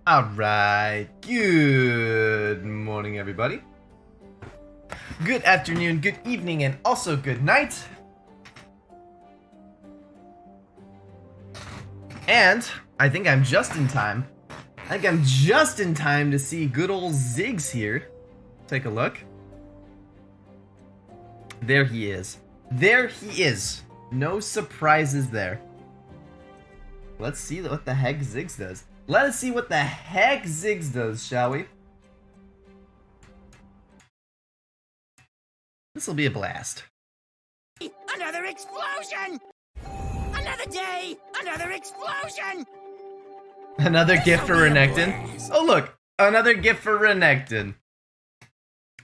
Alright, good morning everybody. Good afternoon, good evening, and also good night. And I think I'm just in time. To see good old Ziggs here. Take a look. There he is. No surprises there. Let's see what the heck Ziggs does. Let us see what the heck Ziggs does, shall we? This'll be a blast. Another explosion! Another day! Another explosion! Another gift for Renekton. Oh look, another gift for Renekton.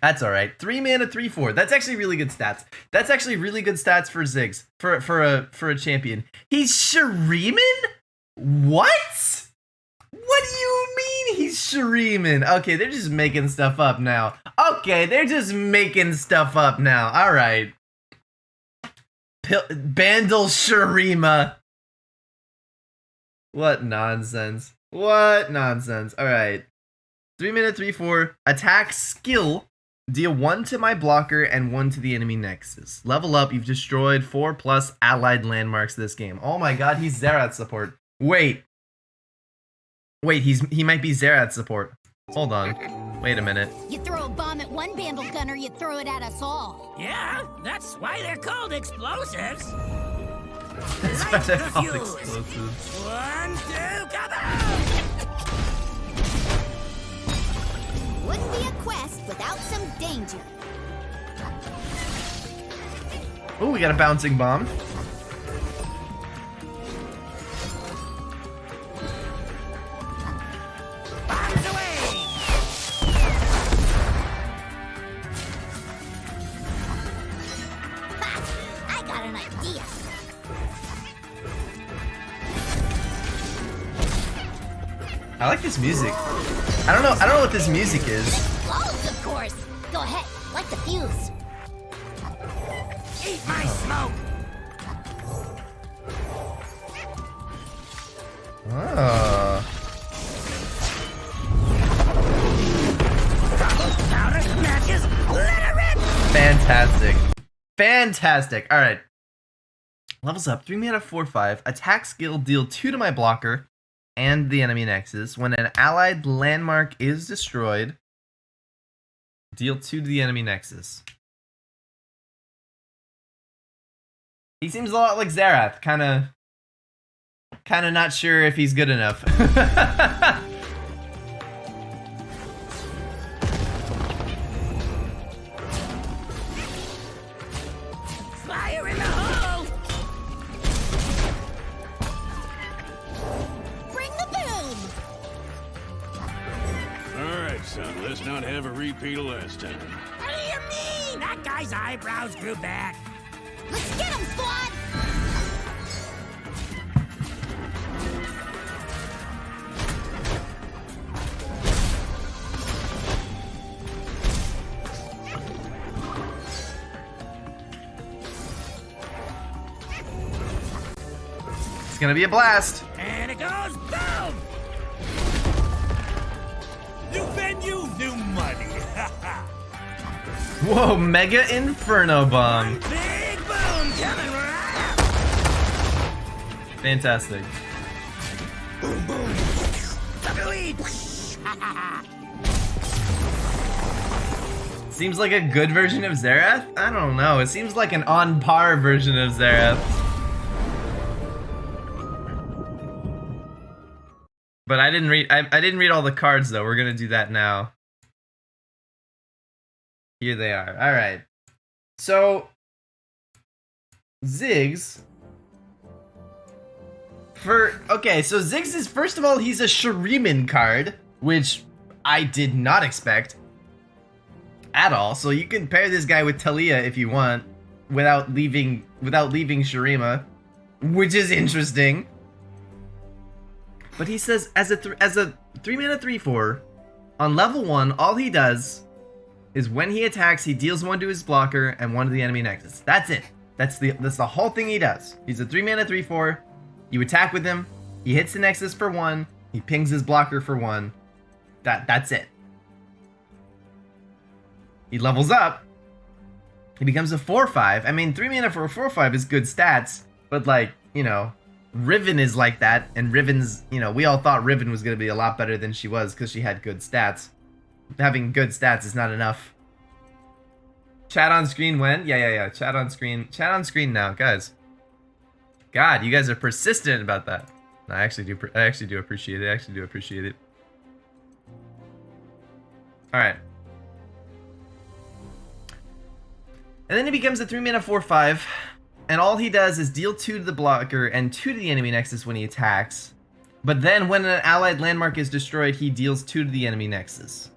That's alright. 3 mana, 3/4. That's actually really good stats. That's actually really good stats for Ziggs. For a champion. He's Shuriman? What? What do you mean he's Shuriman? Okay, they're just making stuff up now. Alright. Bandle Shurima. What nonsense. Alright. 3 mana, 3/4. Attack skill. Deal 1 to my blocker and 1 to the enemy nexus. Level up, you've destroyed 4+ allied landmarks this game. Oh my god, he's Xerath support. Wait, he might be Xerath support. Hold on. Wait a minute. You throw a bomb at one bandle gunner, you throw it at us all. Yeah, that's why they're called explosives. That's why they're called explosives. 1, 2, kaboom! Wouldn't be a quest without some danger. Oh, we got a bouncing bomb. Bombs away! Ha! I got an idea. I like this music. I don't know what this music is. Explodes, of course. Go ahead, light the fuse. Eat my smoke! Oh. Powder matches, let her rip! Fantastic. Alright. Levels up. 3 mana, 4/5. Attack skill, deal 2 to my blocker and the enemy nexus. When an allied landmark is destroyed, deal 2 to the enemy nexus. He seems a lot like Xerath. Kinda not sure if he's good enough. Fire in the hole! Bring the boom. Alright, son, let's not have a repeat of last time. What do you mean? That guy's eyebrows grew back. Let's get him, squad. It's gonna be a blast. And it goes boom! New venue, new money. Whoa, Mega Inferno Bomb. Big boom coming right up! Fantastic. Boom, boom! Tumbleweed! Seems like a good version of Xerath? I don't know. It seems like an on par version of Xerath. But I didn't read all the cards though. We're gonna do that now. Here they are. Alright. So Ziggs. So Ziggs is, first of all, he's a Shuriman card, which I did not expect at all. So you can pair this guy with Talia if you want, without leaving Shurima, which is interesting. But he says as a 3 mana 3/4 on level 1, all he does is when he attacks, he deals 1 to his blocker and 1 to the enemy nexus. That's it. That's the whole thing he does. He's a 3 mana 3/4. You attack with him. He hits the nexus for 1. He pings his blocker for 1. That's it. He levels up. He becomes a 4/5. I mean, 3 mana for a 4/5 is good stats, but like, you know, Riven is like that, and Riven's, you know, we all thought Riven was going to be a lot better than she was because she had good stats. Having good stats is not enough. Chat on screen when? Yeah. Chat on screen. Chat on screen now, guys. God, you guys are persistent about that. No, I actually do appreciate it. All right. And then he becomes a 3 mana 4/5, and all he does is deal 2 to the blocker and 2 to the enemy nexus when he attacks. But then when an allied landmark is destroyed, he deals 2 to the enemy nexus.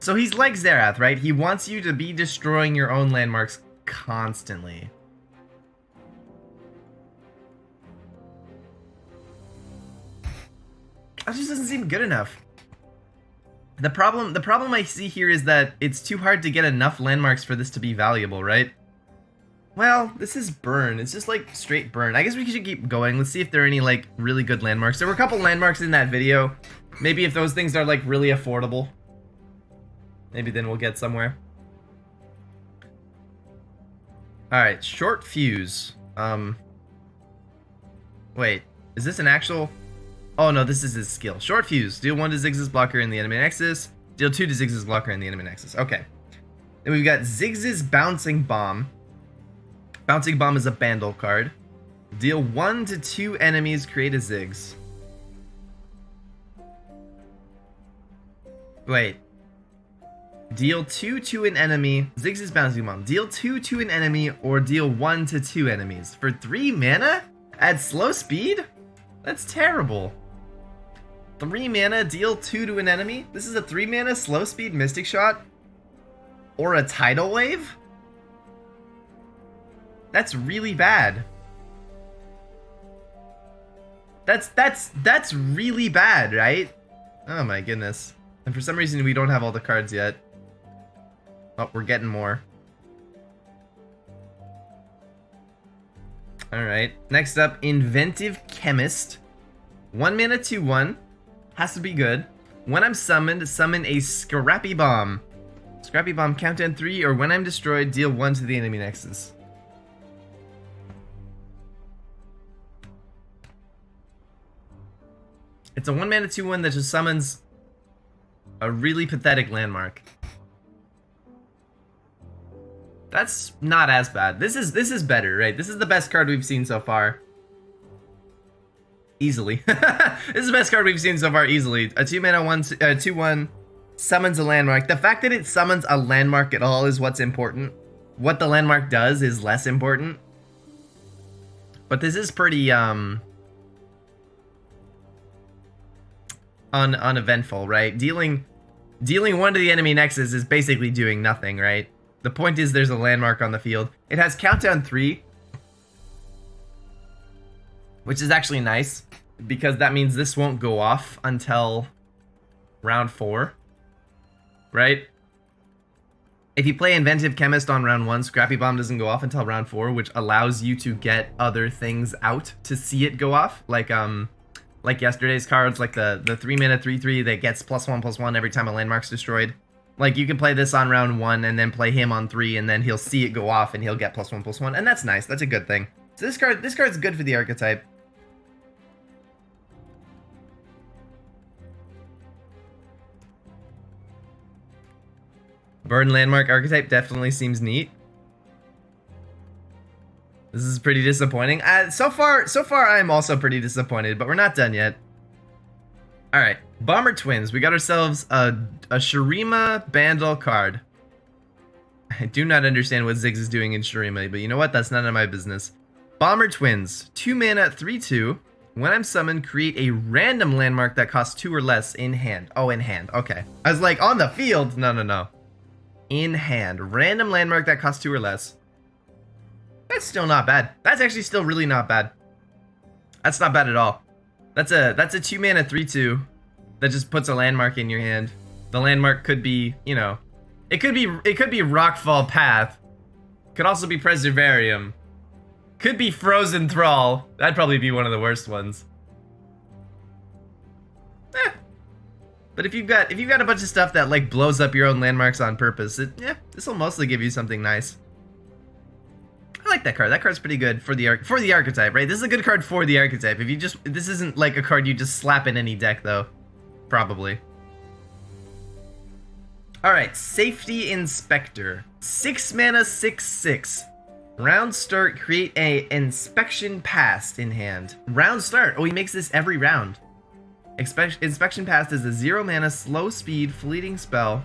So he's like Xerath, right? He wants you to be destroying your own landmarks constantly. That just doesn't seem good enough. The problem I see here is that it's too hard to get enough landmarks for this to be valuable, right? Well, this is burn. It's just like straight burn. I guess we should keep going. Let's see if there are any like really good landmarks. There were a couple landmarks in that video. Maybe if those things are like really affordable, maybe then we'll get somewhere. Alright, short fuse. Wait, is this an actual... Oh no, this is his skill. Short fuse. Deal 1 to Ziggs' blocker in the enemy nexus. Deal 2 to Ziggs' blocker in the enemy nexus. Okay. Then we've got Ziggs' bouncing bomb. Bouncing bomb is a Bandle card. Deal 1 to 2 enemies, create a Ziggs. Wait. Deal 2 to an enemy. Ziggs' bouncing bomb. Deal 2 to an enemy or deal 1 to 2 enemies. For 3 mana? At slow speed? That's terrible. 3 mana, deal 2 to an enemy? This is a 3 mana slow speed Mystic Shot? Or a Tidal Wave? That's really bad. That's really bad, right? Oh my goodness. And for some reason we don't have all the cards yet. Oh, we're getting more. Alright, next up, Inventive Chemist. 1 mana 2/1. Has to be good. When I'm summoned, summon a Scrappy Bomb. Scrappy Bomb, countdown 3, or when I'm destroyed, deal 1 to the enemy nexus. It's a 1 mana 2/1 that just summons a really pathetic landmark. That's not as bad. This is better, right? This is the best card we've seen so far. Easily. This is the best card we've seen so far, easily. A 2 mana 2/1 summons a landmark. The fact that it summons a landmark at all is what's important. What the landmark does is less important. But this is pretty uneventful, right? Dealing 1 to the enemy nexus is basically doing nothing, right? The point is there's a landmark on the field. It has countdown 3, which is actually nice, because that means this won't go off until round 4, right? If you play Inventive Chemist on round 1, Scrappy Bomb doesn't go off until round 4, which allows you to get other things out to see it go off, like yesterday's cards, like the 3 mana 3/3 that gets +1/+1 every time a landmark's destroyed. Like, you can play this on round 1 and then play him on 3, and then he'll see it go off and he'll get +1/+1, and that's nice. That's a good thing. So this card's good for the archetype. Burn landmark archetype definitely seems neat. This is pretty disappointing. So far I'm also pretty disappointed, but we're not done yet. Alright, Bomber Twins. We got ourselves a Shurima Bandle card. I do not understand what Ziggs is doing in Shurima, but you know what? That's none of my business. Bomber Twins. 2 mana 3/2. When I'm summoned, create a random landmark that costs 2 or less in hand. Oh, in hand. Okay. I was like, on the field? No. In hand. Random landmark that costs 2 or less. That's still not bad. That's actually still really not bad. That's not bad at all. That's a 2 mana 3/2 that just puts a landmark in your hand. The landmark could be, you know, it could be Rockfall Path, Could also be Preservarium. Could be Frozen Thrall. That'd probably be one of the worst ones. But if you've got a bunch of stuff that like blows up your own landmarks on purpose, this will mostly give you something nice. I like that card. That card's pretty good for the archetype, right? This is a good card for the archetype. This isn't like a card you just slap in any deck though, probably. All right, Safety Inspector, 6 mana, 6/6. Round start, create a Inspection Past in hand. Round start. Oh, he makes this every round. Inspection Past is a 0 mana, slow speed, fleeting spell.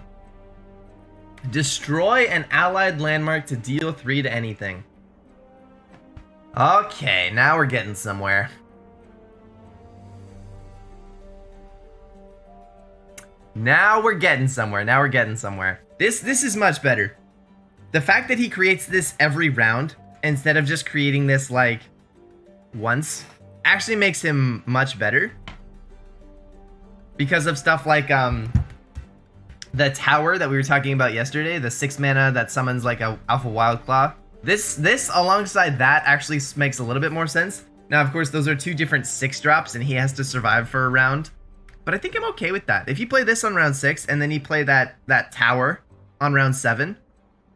Destroy an allied landmark to deal 3 to anything. Okay, now we're getting somewhere. Now we're getting somewhere. This is much better. The fact that he creates this every round instead of just creating this like once actually makes him much better. Because of stuff like the tower that we were talking about yesterday, the 6 mana that summons like a Alpha Wildclaw. This alongside that actually makes a little bit more sense. Now, of course, those are 2 different 6 drops and he has to survive for a round. But I think I'm okay with that. If you play this on round 6 and then you play that tower on round 7,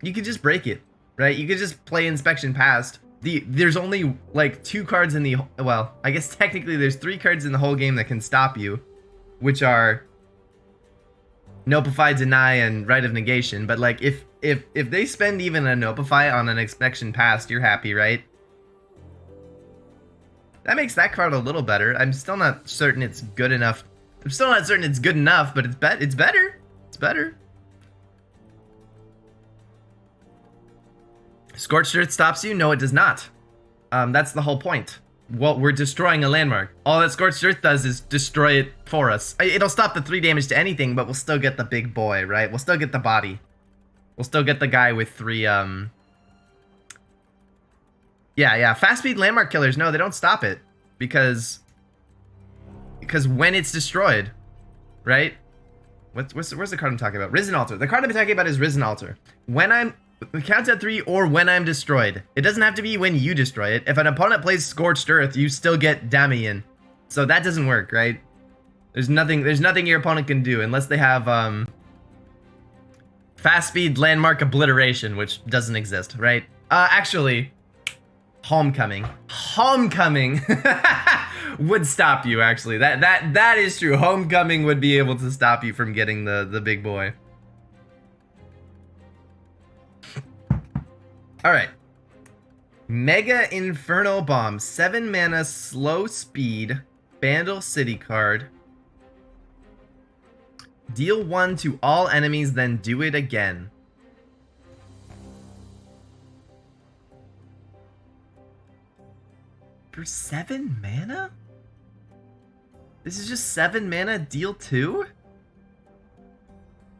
you could just break it, right? You could just play Inspection Past. There's only like 2 cards in the, well, I guess technically there's 3 cards in the whole game that can stop you, which are Notify, Deny, and Right of Negation. But like if they spend even a Notify on an Inspection Past, you're happy, right? That makes that card a little better. I'm still not certain it's good enough. I'm still not certain it's good enough, but it's better. It's better. Scorched Earth stops you? No, it does not. That's the whole point. Well, we're destroying a landmark. All that Scorched Earth does is destroy it for us. It'll stop the 3 damage to anything, but we'll still get the big boy, right? We'll still get the body. We'll still get the guy with 3, Yeah, fast speed landmark killers, no, they don't stop it. Because when it's destroyed, right? Where's the card I'm talking about? Risen Altar. The card I'm talking about is Risen Altar. It counts at 3 or when I'm destroyed. It doesn't have to be when you destroy it. If an opponent plays Scorched Earth, you still get Damien. So that doesn't work, right? There's nothing your opponent can do unless they have fast speed landmark obliteration, which doesn't exist, right? Actually, Homecoming would stop you, actually. That is true. Homecoming would be able to stop you from getting the big boy. Alright. Mega Inferno Bomb. 7 mana, slow speed, Bandle City card. Deal 1 to all enemies, then do it again. For 7 mana? This is just 7 mana, deal 2?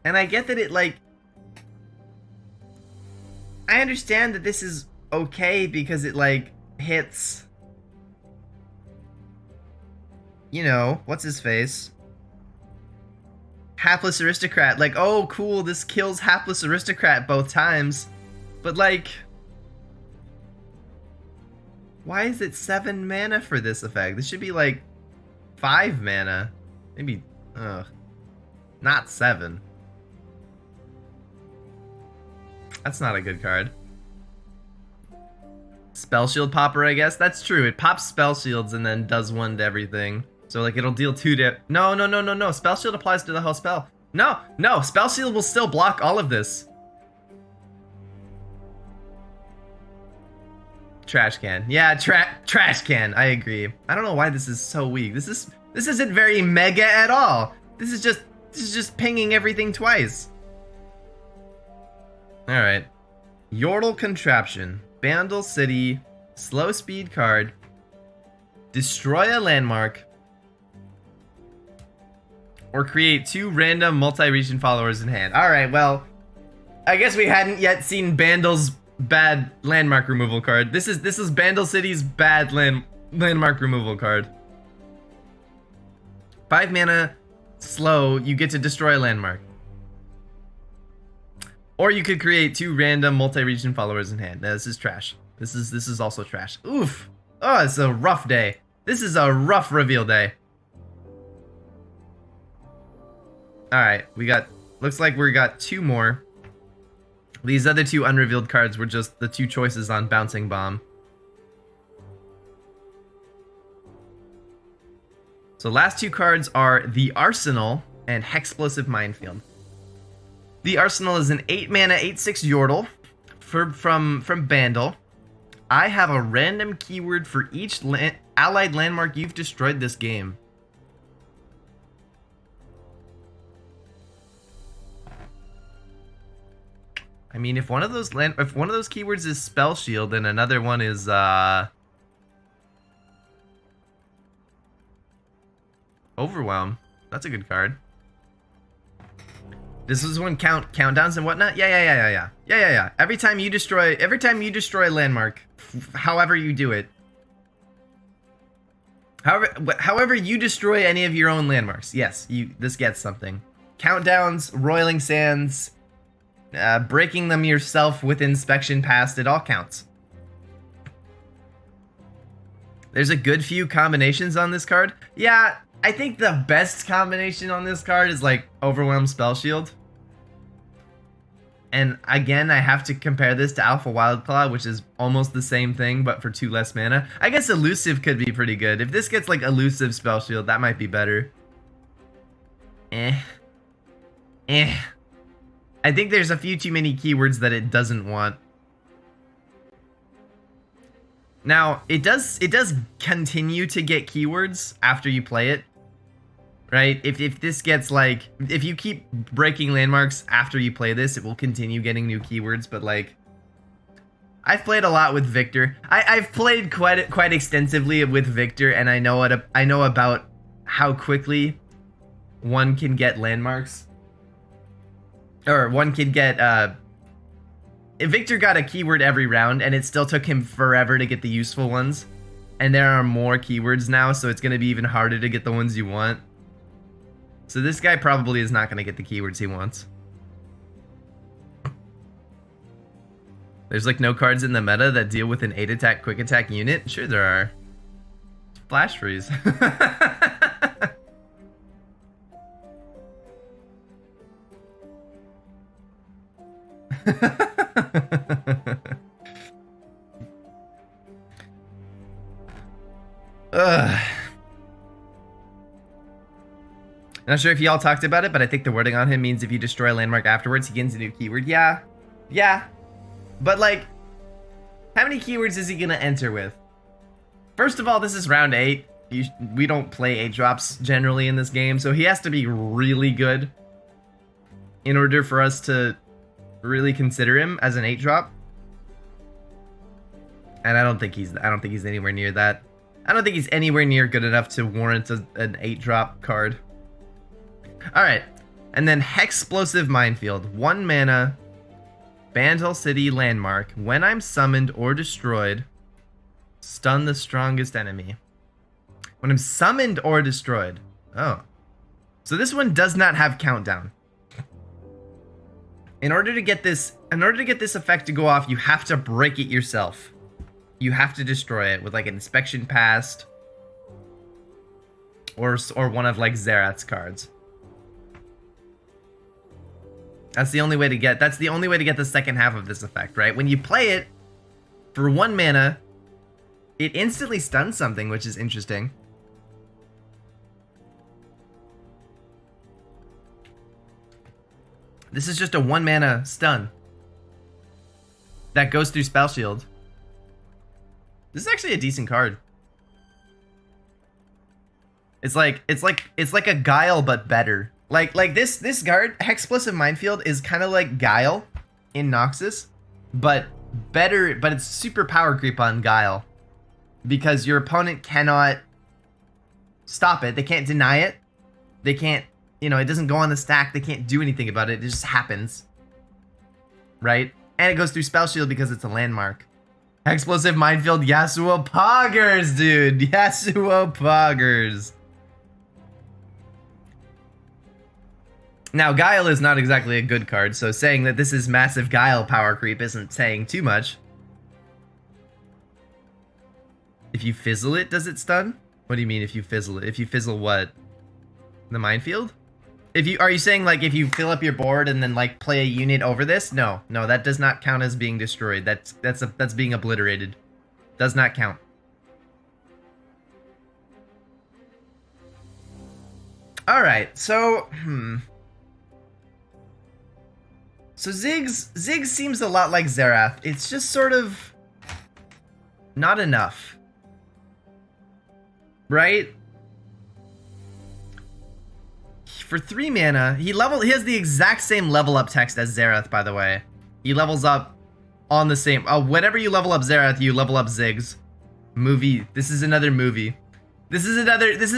And I get that it, like... I understand that this is okay because it, like, hits... You know, what's his face? Hapless Aristocrat. Like, oh, cool, this kills Hapless Aristocrat both times. But, like... Why is it 7 mana for this effect? This should be, like, 5 mana. Maybe, not 7. That's not a good card. Spell Shield Popper, I guess? That's true. It pops Spell Shields and then does 1 to everything. So, like, it'll deal 2 to... No. Spell Shield applies to the whole spell. No. Spell Shield will still block all of this. Trash can. Yeah, trash can. I agree. I don't know why this is so weak. This isn't very mega at all. This is just pinging everything twice. Alright. Yordle Contraption. Bandle City. Slow speed card. Destroy a landmark. Or create 2 random multi-region followers in hand. Alright, well, I guess we hadn't yet seen Bandle's bad landmark removal card. This is Bandle City's bad landmark removal card. 5 mana, slow, you get to destroy a landmark. Or you could create 2 random multi-region followers in hand. No, this is trash. This is also trash. Oof. Oh, it's a rough day. This is a rough reveal day. Alright, looks like we got 2 more. These other 2 unrevealed cards were just the 2 choices on Bouncing Bomb. So last 2 cards are the Arsenal and Hexplosive Minefield. The Arsenal is an 8 mana 8/6 Yordle from Bandle. I have a random keyword for each allied landmark you've destroyed this game. I mean, if one of those keywords is Spell Shield, and another one is Overwhelm, that's a good card. This is when countdowns and whatnot. Yeah. Every time you destroy a landmark, however you do it. However you destroy any of your own landmarks, yes, this gets something. Countdowns, Roiling Sands, breaking them yourself with inspection passed, it all counts. There's a good few combinations on this card. Yeah, I think the best combination on this card is like Overwhelm Spell Shield. And again, I have to compare this to Alpha Wildclaw, which is almost the same thing, but for 2 less mana. I guess Elusive could be pretty good. If this gets like Elusive Spell Shield, that might be better. I think there's a few too many keywords that it doesn't want. Now, it does continue to get keywords after you play it. Right? If this gets like, if you keep breaking landmarks after you play this, it will continue getting new keywords, but like, I've played a lot with Victor. I've played quite extensively with Victor, and I know about how quickly one can get landmarks. Or one can get, Victor got a keyword every round, and it still took him forever to get the useful ones. And there are more keywords now, so it's going to be even harder to get the ones you want. So this guy probably is not going to get the keywords he wants. There's like no cards in the meta that deal with an 8-attack quick attack unit? Sure there are. Flash Freeze. Ugh. Not sure if y'all talked about it, but I think the wording on him means if you destroy a landmark afterwards, he gains a new keyword. Yeah. But like, how many keywords is he gonna enter with? First of all, this is round 8. We don't play 8 drops generally in this game, so he has to be really good in order for us to really consider him as an 8 drop. And I don't think he's anywhere near that. I don't think he's anywhere near good enough to warrant an 8 drop card. Alright, and then Hexplosive Minefield. 1 mana, Bandle City landmark. When I'm summoned or destroyed, stun the strongest enemy. When I'm summoned or destroyed. Oh. So this one does not have countdown. In order to get this effect to go off, you have to break it yourself. You have to destroy it with like an inspection passed. Or one of like Zerath's cards. That's the only way to get the second half of this effect, right? When you play it for 1 mana, it instantly stuns something, which is interesting. This is just a 1 mana stun that goes through Spell Shield. This is actually a decent card. It's like a Guile but better. Like this card, Hexplosive Minefield, is kind of like Guile in Noxus, but better. But it's super power creep on Guile because your opponent cannot stop it. They can't deny it. They can't, it doesn't go on the stack. They can't do anything about it. It just happens, right? And it goes through Spell Shield because it's a landmark. Hexplosive Minefield, Yasuo Poggers, dude. Yasuo Poggers. Now, Guile is not exactly a good card, so saying that this is massive Guile power creep isn't saying too much. If you fizzle it, does it stun? What do you mean if you fizzle it? If you fizzle what? The minefield? Are you saying like if you fill up your board and then like play a unit over this? No, that does not count as being destroyed. That's being obliterated. Does not count. All right, so So Ziggs seems a lot like Xerath. It's just sort of not enough, right? For 3 mana, he has the exact same level up text as Xerath, by the way. He levels up on the same. Whenever you level up Xerath, you level up Ziggs. Movie. This is another movie. This is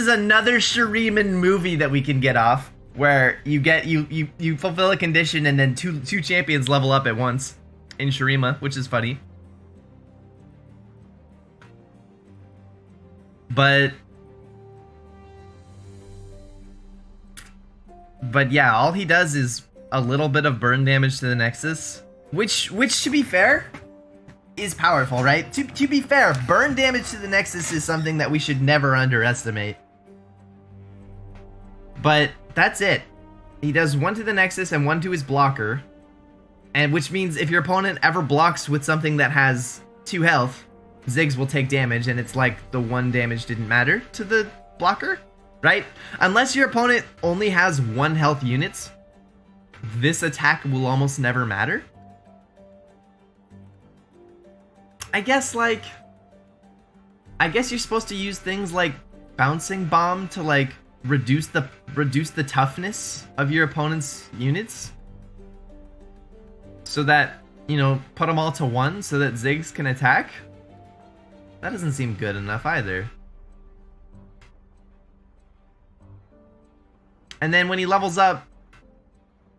another Shuriman movie that we can get off, where you get you fulfill a condition and then two champions level up at once in Shurima, which is funny. But yeah, all he does is a little bit of burn damage to the Nexus, which to be fair, is powerful, right? To be fair, burn damage to the Nexus is something that we should never underestimate. But that's it. He does 1 to the Nexus and 1 to his blocker, and which means if your opponent ever blocks with something that has 2 health, Ziggs will take damage, and it's like the 1 damage didn't matter to the blocker, right? Unless your opponent only has 1 health units, this attack will almost never matter. I guess you're supposed to use things like Bouncing Bomb to like reduce the toughness of your opponent's units, so that, you know, put them all to 1 so that Ziggs can attack. That doesn't seem good enough either. And then when he levels up,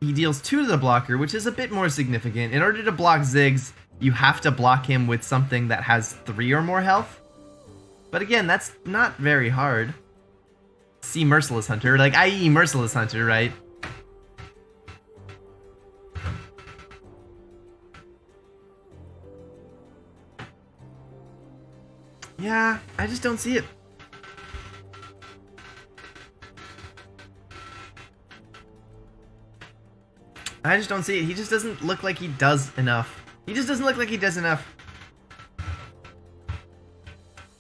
he deals 2 to the blocker, which is a bit more significant. In order to block Ziggs, you have to block him with something that has 3 or more health. But again, that's not very hard. See Merciless Hunter, like i.e. Merciless Hunter, right? Yeah, I just don't see it. I just don't see it. He just doesn't look like he does enough. He just doesn't look like he does enough.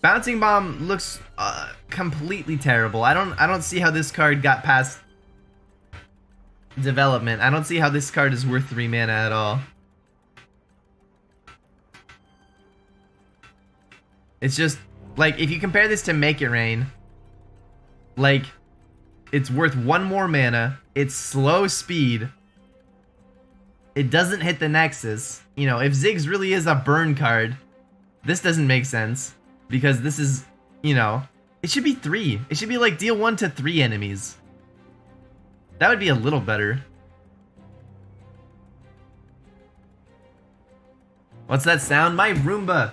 Bouncing Bomb looks completely terrible. I don't see how this card got past development. I don't see how this card is worth 3 mana at all. It's just like, if you compare this to Make It Rain, like, it's worth 1 more mana. It's slow speed. It doesn't hit the Nexus. You know, if Ziggs really is a burn card, this doesn't make sense. Because this is, you know, it should be 3. It should be like deal 1 to 3 enemies. That would be a little better. What's that sound? My Roomba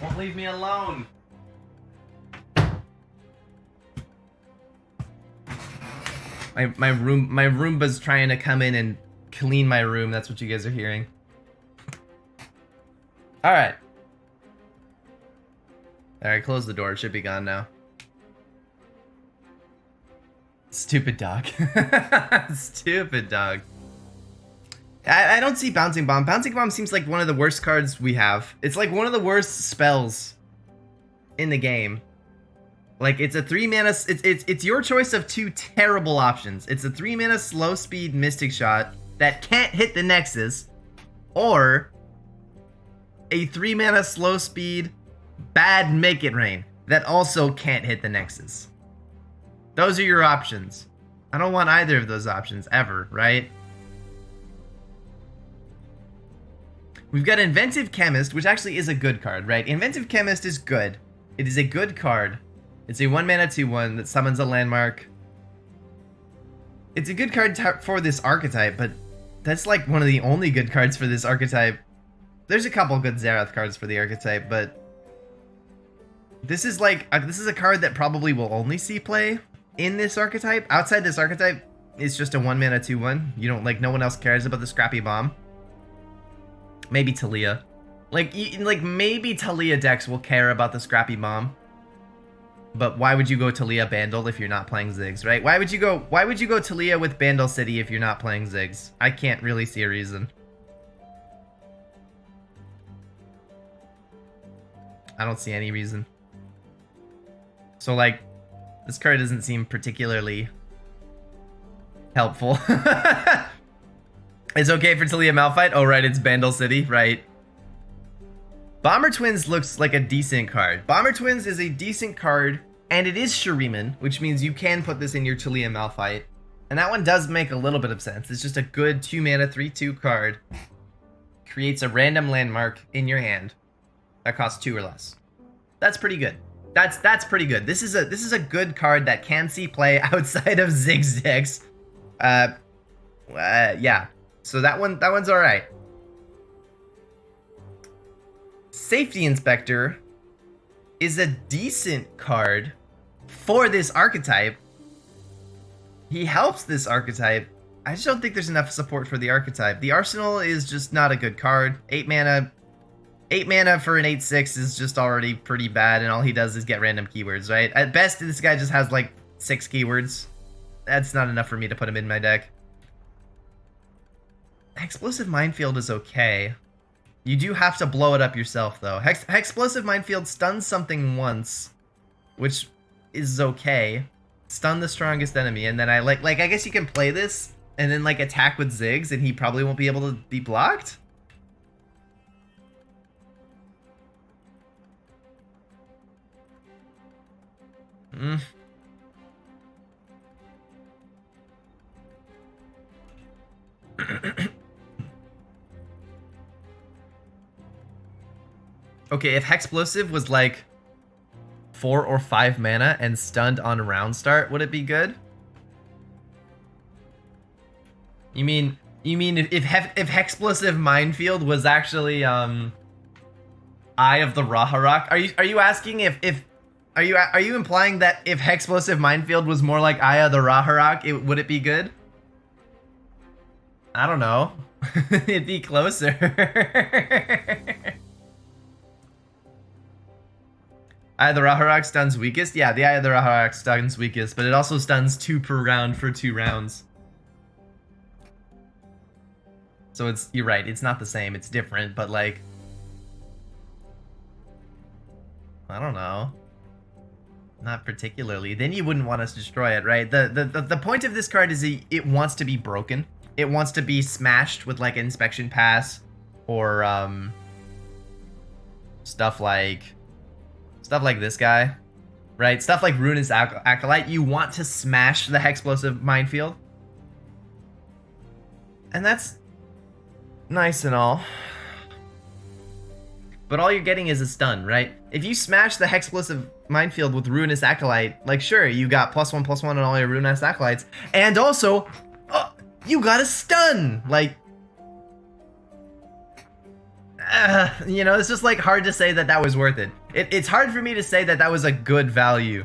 won't leave me alone. My Roomba's trying to come in and clean my room. That's what you guys are hearing. Alright. Alright, close the door. It should be gone now. Stupid dog. Stupid dog. I don't see Bouncing Bomb. Bouncing Bomb seems like one of the worst cards we have. It's like one of the worst spells in the game. Like, it's a 3 mana... It's your choice of 2 terrible options. It's a 3 mana slow speed Mystic Shot that can't hit the Nexus, or a 3 mana slow speed bad Make It Rain that also can't hit the Nexus. Those are your options. I don't want either of those options ever, right? We've got Inventive Chemist, which actually is a good card, right? Inventive Chemist is good. It is a good card. It's a 1 mana 2/1 that summons a landmark. It's a good card for this archetype, but that's like one of the only good cards for this archetype. There's a couple good Xerath cards for the archetype, but this is like this is a card that probably will only see play in this archetype. Outside this archetype, It's just a 1 mana 2/1. You don't like. No one else cares about the Scrappy Bomb. Maybe Talia. Like maybe Talia decks will care about the Scrappy Bomb. But why would you go Talia Bandle if you're not playing Ziggs, right? Why would you go Talia with Bandle City if you're not playing Ziggs? I can't really see a reason. I don't see any reason. So like, this card doesn't seem particularly helpful. It's okay for Talia Malphite? Oh right, it's Bandle City, right. Bomber Twins looks like a decent card. Bomber Twins is a decent card, and it is Shuriman, which means you can put this in your Talia Malphite. And that one does make a little bit of sense. It's just a good 2 mana 3/2 card. Creates a random landmark in your hand that costs 2 or less. That's pretty good. That's pretty good. This is a good card that can see play outside of Ziggs decks. Yeah. So that one's all right. Safety Inspector is a decent card for this archetype. He helps this archetype. I just don't think there's enough support for the archetype. The Arsenal is just not a good card. 8 mana for an 8/6 is just already pretty bad, and all he does is get random keywords, right? At best, this guy just has like 6 keywords. That's not enough for me to put him in my deck. Hexplosive Minefield is okay. You do have to blow it up yourself, though. Hexplosive Minefield stuns something once, which is okay. Stun the strongest enemy, and then I guess you can play this and then like attack with Ziggs, and he probably won't be able to be blocked. Okay, if Hexplosive was like 4 or 5 mana and stunned on round start, would it be good? You mean if Hexplosive Minefield was actually Eye of the Raharak? Are you asking are you implying that if Hexplosive Minefield was more like Eye of the Raharak, would it be good? I don't know. It'd be closer. Eye of the Raharak stuns weakest? Yeah, the Eye of the Raharak stuns weakest, but it also stuns 2 per round for 2 rounds. So you're right, it's not the same, it's different, but like, I don't know. Not particularly. Then you wouldn't want us to destroy it, right? The point of this card is it wants to be broken. It wants to be smashed with like Inspection Pass or stuff like this guy, right? Stuff like Ruinous Acolyte. You want to smash the Hexplosive Minefield, and that's nice and all, but all you're getting is a stun, right? If you smash the Hexplosive Minefield with Ruinous Acolyte, like sure, you got +1/+1 on all your Ruinous Acolytes, and also you got a stun. Like, you know, it's just like hard to say that was worth it. It's hard for me to say that was a good value.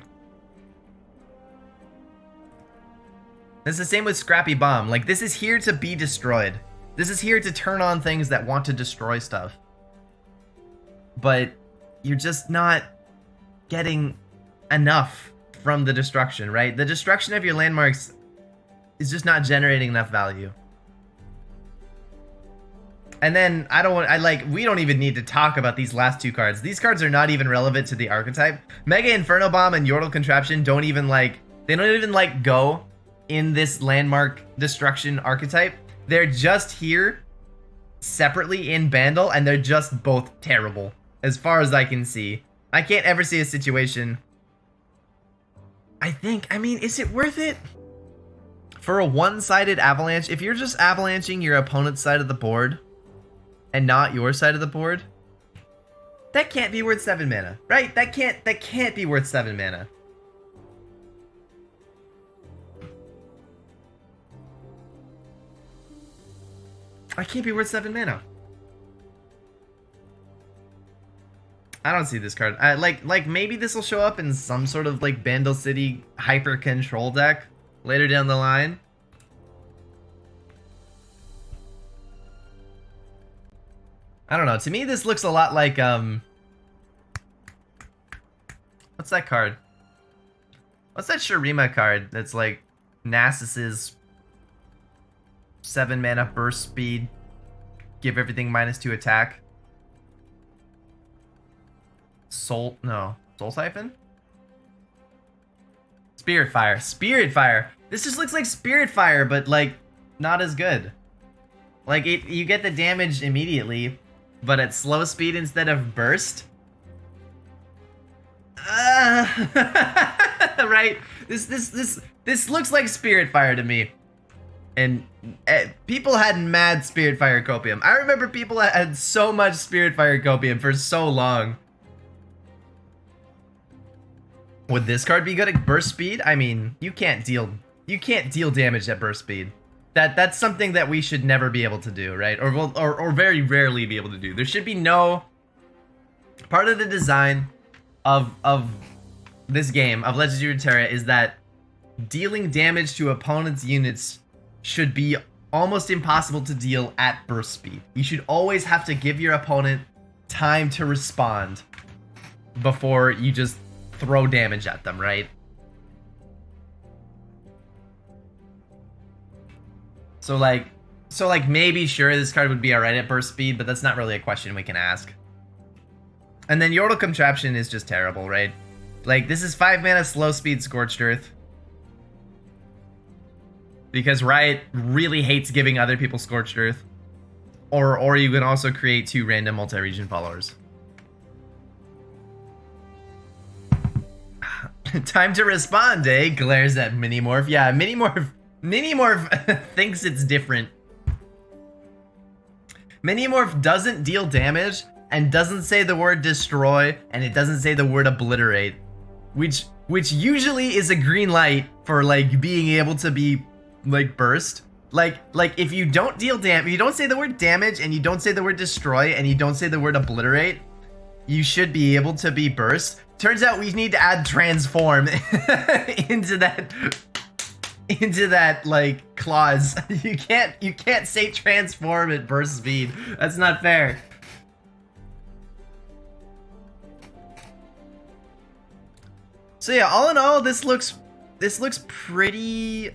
It's the same with Scrappy Bomb. Like, this is here to be destroyed. This is here to turn on things that want to destroy stuff. But you're just not getting enough from the destruction, right? The destruction of your landmarks is just not generating enough value. And then we don't even need to talk about these last 2 cards. These cards are not even relevant to the archetype. Mega Inferno Bomb and Yordle Contraption don't even go in this landmark destruction archetype. They're just here separately in Bandle, and they're just both terrible as far as I can see. I can't ever see a situation. I mean, is it worth it? For a one-sided avalanche, if you're just avalanching your opponent's side of the board and not your side of the board, that can't be worth 7 mana, right? That can't be worth 7 mana. I can't be worth 7 mana. I don't see this card. Like maybe this will show up in some sort of like Bandle City hyper control deck later down the line. I don't know. To me, this looks a lot like, what's that card? What's that Shurima card that's like Nasus's 7 mana burst speed, give everything -2 attack? Soul Siphon? Spirit Fire. Spirit Fire. This just looks like Spirit Fire, but like not as good. Like you get the damage immediately, but at slow speed instead of burst. Right? This looks like Spirit Fire to me. And people had mad Spirit Fire copium. I remember people had so much Spirit Fire copium for so long. Would this card be good at burst speed? I mean, you can't deal damage at burst speed. That's something that we should never be able to do, right? Or very rarely be able to do. There should be no part of the design of this game of Legends of Runeterra is that dealing damage to opponents' units should be almost impossible to deal at burst speed. You should always have to give your opponent time to respond before you just throw damage at them, right? So like maybe sure this card would be alright at burst speed, but that's not really a question we can ask. And then Yordle Contraption is just terrible, right? Like this is 5 mana slow speed Scorched Earth. Because Riot really hates giving other people Scorched Earth. Or you can also create 2 random multi-region followers. Time to respond, eh? Glares at Minimorph. Yeah, Minimorph thinks it's different. Minimorph doesn't deal damage and doesn't say the word destroy and it doesn't say the word obliterate. Which usually is a green light for like being able to be like burst. Like if you don't deal damage, you don't say the word damage and you don't say the word destroy and you don't say the word obliterate, you should be able to be burst. Turns out we need to add transform into that like clause. You can't say transform at burst speed. That's not fair. So yeah, all in all, this looks pretty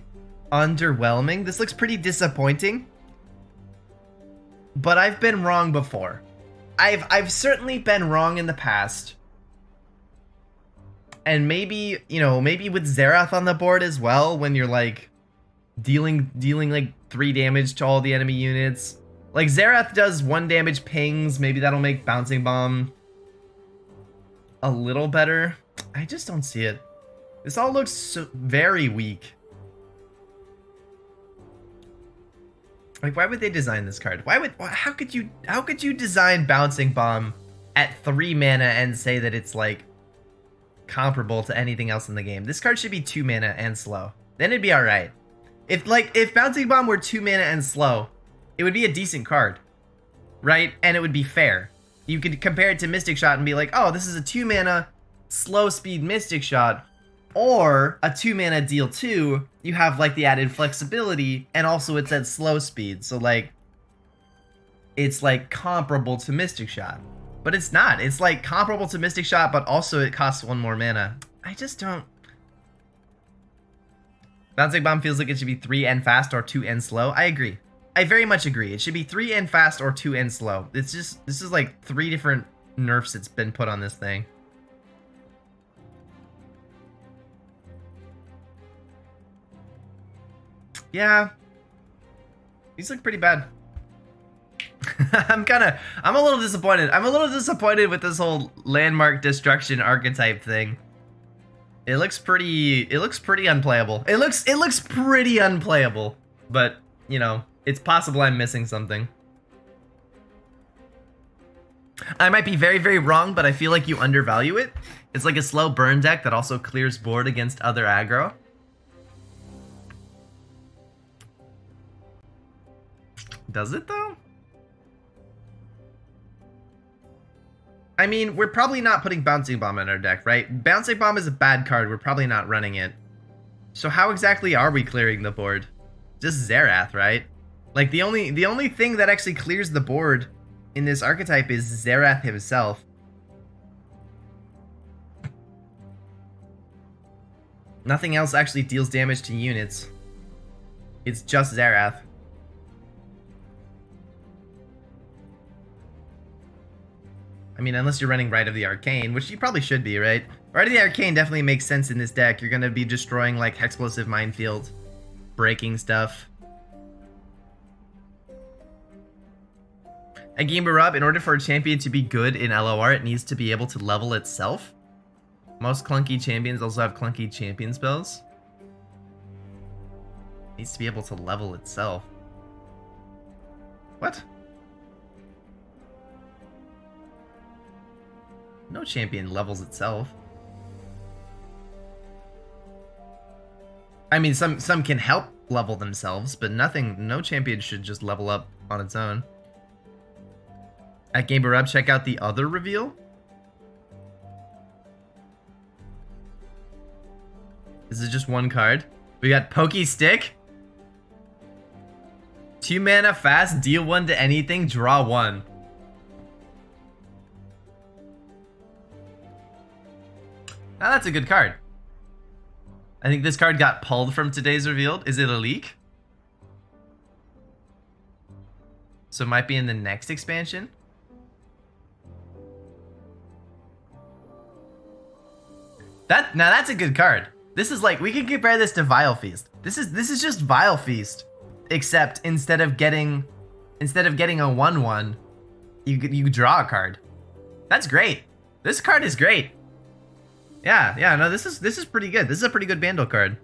underwhelming. This looks pretty disappointing. But I've been wrong before. I've certainly been wrong in the past. And maybe, you know, maybe with Xerath on the board as well, when you're like dealing like 3 damage to all the enemy units. Like Xerath does 1 damage pings, maybe that'll make Bouncing Bomb a little better. I just don't see it. This all looks so very weak. Like, why would they design this card? How could you design Bouncing Bomb at 3 mana and say that it's like comparable to anything else in the game? This card should be 2 mana and slow. Then it'd be alright. If Bouncing Bomb were 2 mana and slow, it would be a decent card. Right? And it would be fair. You could compare it to Mystic Shot and be like, oh, this is a 2 mana slow speed Mystic Shot, or a 2 mana deal 2, you have like the added flexibility, and also it's at slow speed, so like it's like comparable to Mystic Shot. But it's not. It's like comparable to Mystic Shot, but also it costs 1 more mana. I just don't. Bouncing Bomb feels like it should be 3 and fast or 2 and slow. I agree. I very much agree. It should be 3 and fast or 2 and slow. It's just, this is like 3 different nerfs that's been put on this thing. Yeah, these look pretty bad. I'm a little disappointed. I'm a little disappointed with this whole landmark destruction archetype thing. It looks pretty unplayable. It looks pretty unplayable, but you know, it's possible I'm missing something. I might be very, very wrong, but I feel like you undervalue it. It's like a slow burn deck that also clears board against other aggro. Does it though? I mean, we're probably not putting Bouncing Bomb in our deck, right? Bouncing Bomb is a bad card. We're probably not running it. So how exactly are we clearing the board? Just Xerath, right? Like the only thing that actually clears the board in this archetype is Xerath himself. Nothing else actually deals damage to units. It's just Xerath. I mean, unless you're running Rite of the Arcane, which you probably should be, right? Rite of the Arcane definitely makes sense in this deck. You're gonna be destroying like Hexplosive Minefield, breaking stuff. At Gamer Up, in order for a champion to be good in LOR, it needs to be able to level itself. Most clunky champions also have clunky champion spells. It needs to be able to level itself. What? No champion levels itself. I mean, some can help level themselves, but no champion should just level up on its own. At Gamer Up, check out the other reveal. This is just one card. We got Pokey Stick. 2 mana fast, deal 1 to anything, draw 1. Now that's a good card. I think this card got pulled from today's Revealed. Is it a leak? So it might be in the next expansion. Now that's a good card. This is like, we can compare this to Vile Feast. This is just Vile Feast, except instead of getting a 1/1, you draw a card. That's great. This card is great. Yeah, no, this is pretty good. This is a pretty good Bandle card.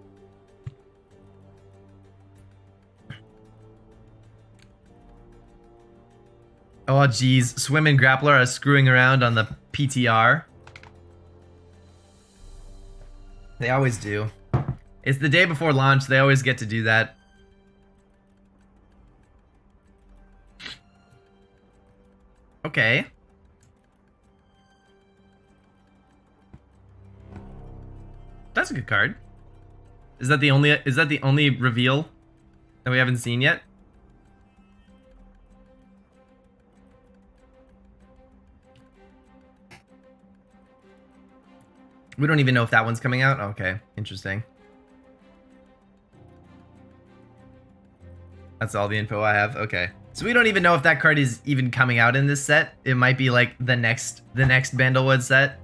Oh geez, Swim and Grappler are screwing around on the PTR. They always do. It's the day before launch, they always get to do that. Okay. That's a good card. Is that the only reveal that we haven't seen yet? We don't even know if that one's coming out. Okay, interesting. That's all the info I have. Okay. So we don't even know if that card is even coming out in this set. It might be like the next Bandlewood set.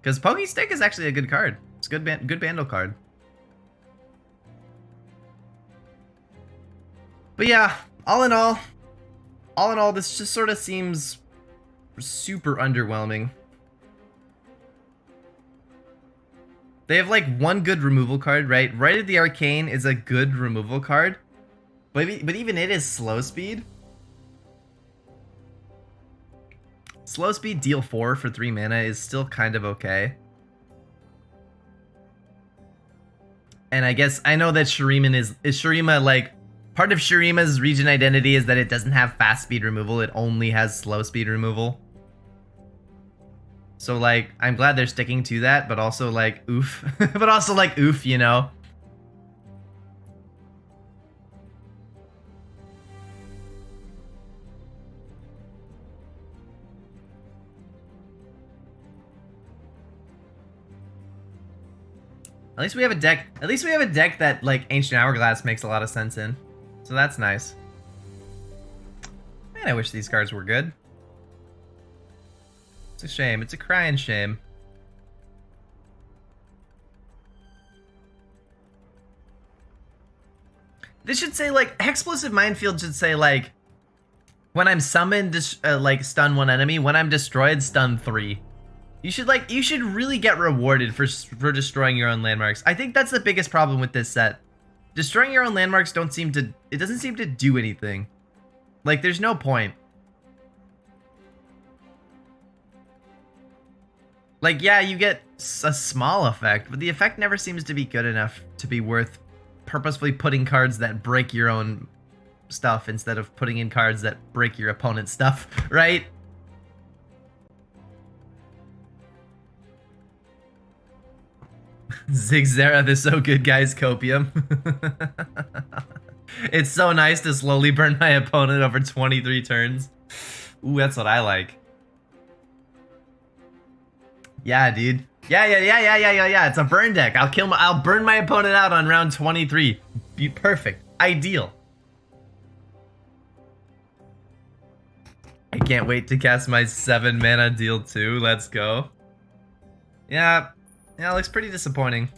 Because Pokey Stick is actually a good card. It's a good Bandle card. But yeah, all in all, this just sort of seems super underwhelming. They have like one good removal card, right? Rite of the Arcane is a good removal card. But even it is slow speed. Slow speed deal 4 for 3 mana is still kind of okay. And I guess I know that Shuriman is Shurima, like part of Shurima's region identity is that it doesn't have fast speed removal, it only has slow speed removal. So like I'm glad they're sticking to that, but also like oof. But also like oof, you know. At least we have a deck that like Ancient Hourglass makes a lot of sense in. So that's nice. Man, I wish these cards were good. It's a shame. It's a crying shame. This should say like Hexplosive Minefield should say like when I'm summoned, like stun 1 enemy. When I'm destroyed, stun 3. You should really get rewarded for destroying your own landmarks. I think that's the biggest problem with this set. Destroying your own landmarks doesn't seem to do anything. Like there's no point. Like yeah, you get a small effect, but the effect never seems to be good enough to be worth purposefully putting cards that break your own stuff instead of putting in cards that break your opponent's stuff, right? Ziggs Revealed is so good, guys. Copium. It's so nice to slowly burn my opponent over 23 turns. Ooh, that's what I like. Yeah, dude. Yeah. It's a burn deck. I'll burn my opponent out on round 23. Be perfect. Ideal. I can't wait to cast my 7 mana deal 2. Let's go. Yeah, it looks pretty disappointing.